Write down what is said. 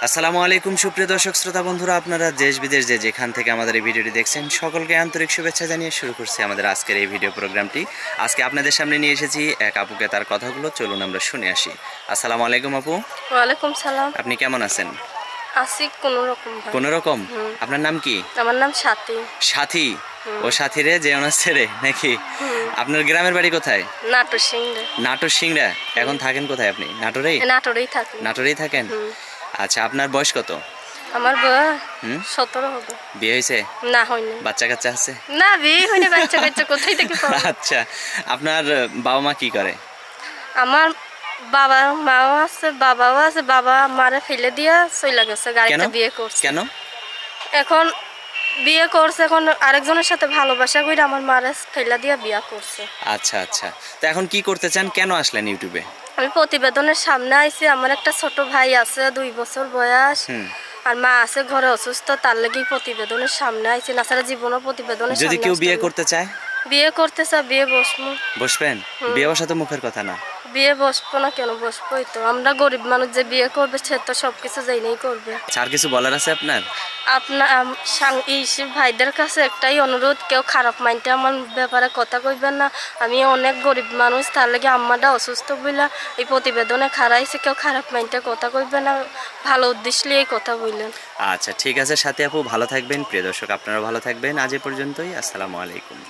আসসালামু আলাইকুম সুপ্রিয় দর্শক শ্রোতা বন্ধুরা, আপনারা দেশ বিদেশ যেখান থেকে আমাদের এই ভিডিওটি দেখছেন সকলকে আন্তরিক শুভেচ্ছা জানিয়ে শুরু করছি আমাদের আজকের এই ভিডিও প্রোগ্রামটি। আজকে আপনাদের সামনে নিয়ে এসেছি এক আপুকে, তার কথাগুলো চলুন আমরা শুনে আসি। আসসালামু আলাইকুম আপু। ওয়ালাইকুম সালাম। আপনি কেমন আছেন? আছি কোনো রকম ভাই। কোনো রকম। আপনার নাম কি? আমার নাম সাথী। সাথী? ও সাথী রে যে অনার ছেড়ে নাকি? আপনার গ্রামের বাড়ি কোথায়? নাটোর সিংড়া। নাটোর সিংড়া। এখন থাকেন কোথায় আপনি? নাটোরেই? নাটোরেই থাকি। নাটোরেই থাকেন। আচ্ছা, আপনার বয়স কত? আমার বয়স 17 হবে। বিয়ে হয়েছে? না হয়নি। বাচ্চা কাচ্চা আছে? না বিয়ে হয়নি, বাচ্চা কাচ্চা কোথায় থেকে পাবো? আচ্ছা, আপনার বাবা মা কি করে? আমার বাবা মাও আছে, বাবাও আছে। বাবা মারে ফেলে দিয়া চলে গেছে, গাড়িতে বিয়ে করছে। কেন? এখন বিয়ে করছে, এখন আরেকজনের সাথে ভালোবাসা করে আমার মারে ফেলে দিয়া বিয়ে করছে। আচ্ছা আচ্ছা, তো এখন কি করতে চান? কেন আসলেন ইউটিউবে? আমি প্রতিবেদনের সামনে আইছি। আমার একটা ছোট ভাই আছে, 2 বছর বয়স, আর মা আছে ঘরে অসুস্থ, তার লাগি প্রতিবেদনের সামনে আইছি। না ছাড়া জীবনও প্রতিবেদনের সামনে। যদি কেউ বিয়ে করতে চায়? বিয়ে করতে চায় বিয়ে বসবো। বসবেন? বিয়ে বসা তো মুখের কথা না। বিয়ে বসবো না কেন? বসবোই তো। আমরা গরিব মানুষ, যে বিয়ে করবে সে তো সবকিছু জেনেই করবে। আর কিছু বলার আছে আপনার? আপনার ভাইদের কাছে একটাই অনুরোধ, কেউ খারাপ মাইন্ডে আমার ব্যাপারে কথা কইবেন না। আমি অনেক গরিব মানুষ, তার লাগে আম্মাটা অসুস্থ বইলা এই প্রতিবেদনে খারাইছে। কেউ খারাপ মাইন্ডে কথা কইবেন না, ভালো উদ্দেশ্য নিয়ে কথা বললেন। আচ্ছা ঠিক আছে সাথী আপু, ভালো থাকবেন। প্রিয় দর্শক আপনারা ভালো থাকবেন। আজ এ পর্যন্তই। আসসালামু আলাইকুম।